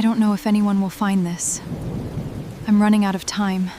I don't know if anyone will find this. I'm running out of time.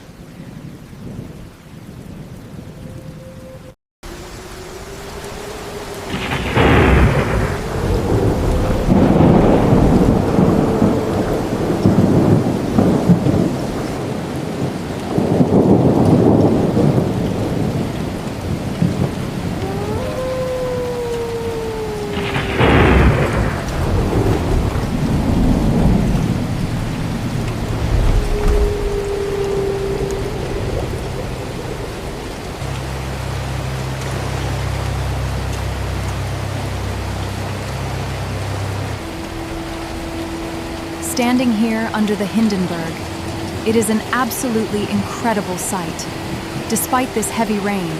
Standing here under the Hindenburg, it is an absolutely incredible sight, despite this heavy rain.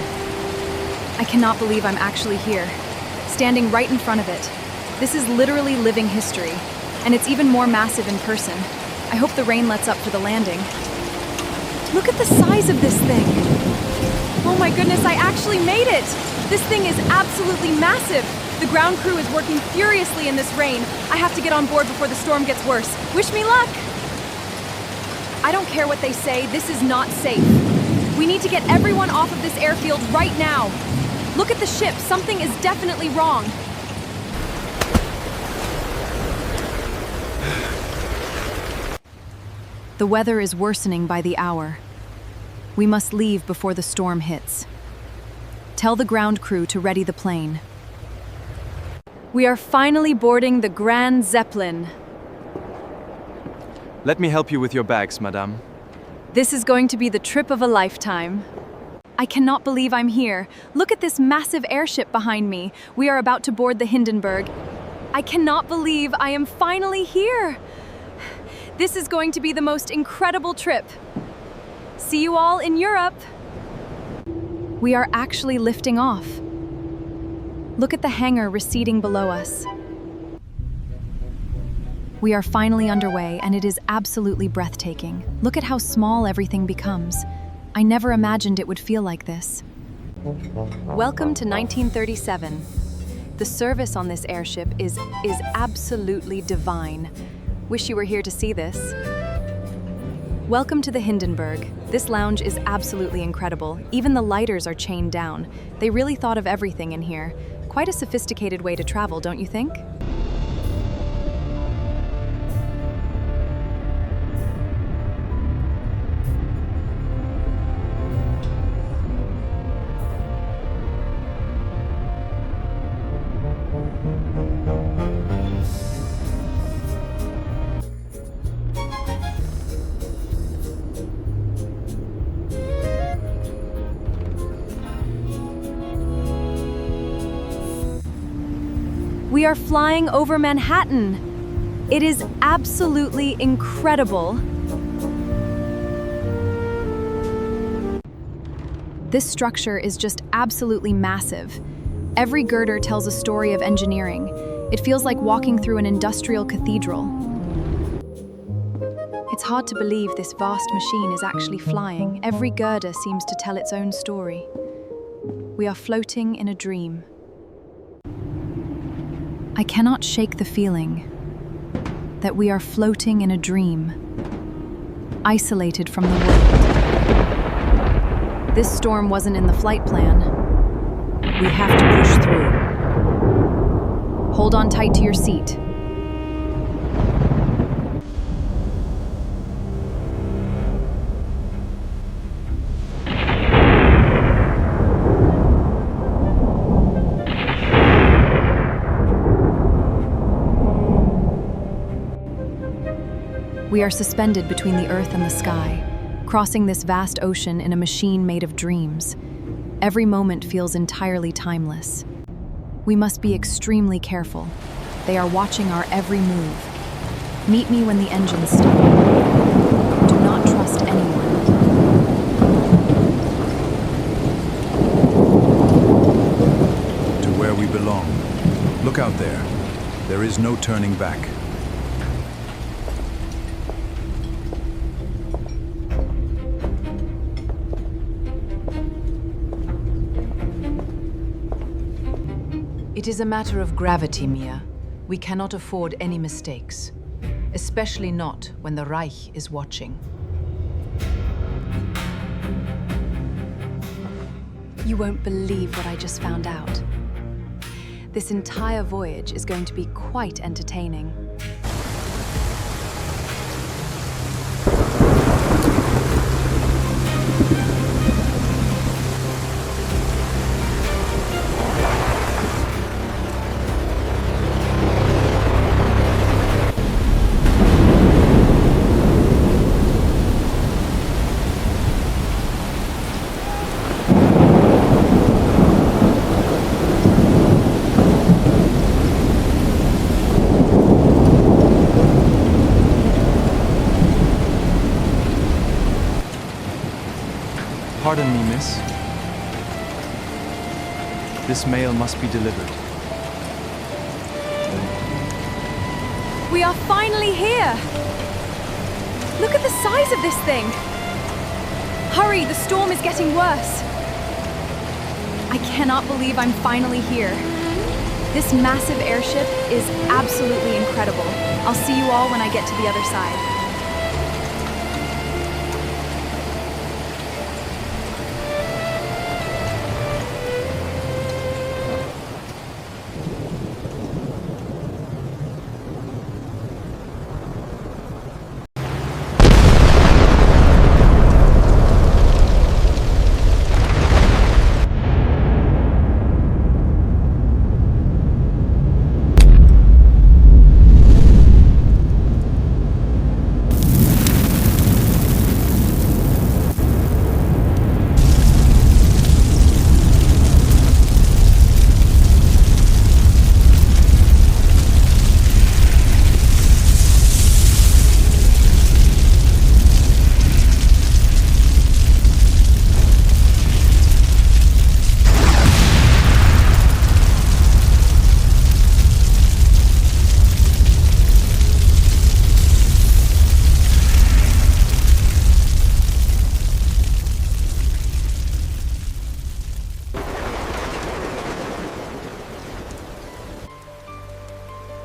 I cannot believe I'm actually here, standing right in front of it. This is literally living history, and it's even more massive in person. I hope the rain lets up for the landing. Look at the size of this thing! Oh my goodness, I actually made it! This thing is absolutely massive! The ground crew is working furiously in this rain. I have to get on board before the storm gets worse. Wish me luck! I don't care what they say, this is not safe. We need to get everyone off of this airfield right now. Look at the ship, something is definitely wrong. The weather is worsening by the hour. We must leave before the storm hits. Tell the ground crew to ready the plane. We are finally boarding the Grand Zeppelin. Let me help you with your bags, madame. This is going to be the trip of a lifetime. I cannot believe I'm here. Look at this massive airship behind me. We are about to board the Hindenburg. I cannot believe I am finally here. This is going to be the most incredible trip. See you all in Europe. We are actually lifting off. Look at the hangar receding below us. We are finally underway, and it is absolutely breathtaking. Look at how small everything becomes. I never imagined it would feel like this. Welcome to 1937. The service on this airship is absolutely divine. Wish you were here to see this. Welcome to the Hindenburg. This lounge is absolutely incredible. Even the lighters are chained down. They really thought of everything in here. Quite a sophisticated way to travel, don't you think? We are flying over Manhattan. It is absolutely incredible. This structure is just absolutely massive. Every girder tells a story of engineering. It feels like walking through an industrial cathedral. It's hard to believe this vast machine is actually flying. Every girder seems to tell its own story. We are floating in a dream. I cannot shake the feeling that we are floating in a dream, isolated from the world. This storm wasn't in the flight plan. We have to push through. Hold on tight to your seat. We are suspended between the earth and the sky, crossing this vast ocean in a machine made of dreams. Every moment feels entirely timeless. We must be extremely careful. They are watching our every move. Meet me when the engines stop. Do not trust anyone. To where we belong. Look out there. There is no turning back. It is a matter of gravity, Mia. We cannot afford any mistakes. especially not when the Reich is watching. You won't believe what I just found out. This entire voyage is going to be quite entertaining. Pardon me, miss. This mail must be delivered. We are finally here! Look at the size of this thing! Hurry, the storm is getting worse! I cannot believe I'm finally here. This massive airship is absolutely incredible. I'll see you all when I get to the other side.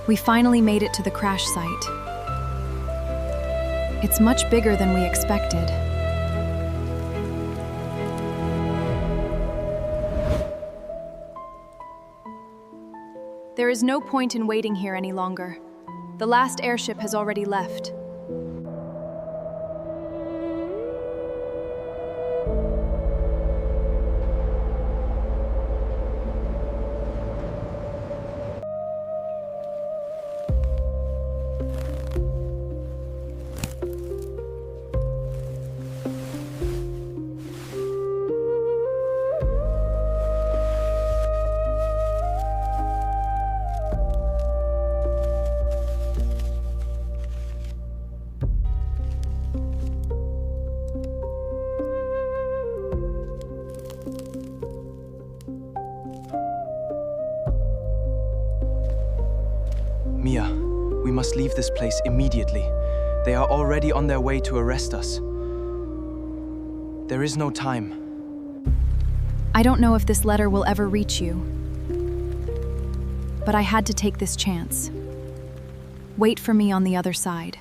We finally made it to the crash site. It's much bigger than we expected. There is no point in waiting here any longer. The last airship has already left. Mia, we must leave this place immediately. They are already on their way to arrest us. There is no time. I don't know if this letter will ever reach you, but I had to take this chance. Wait for me on the other side.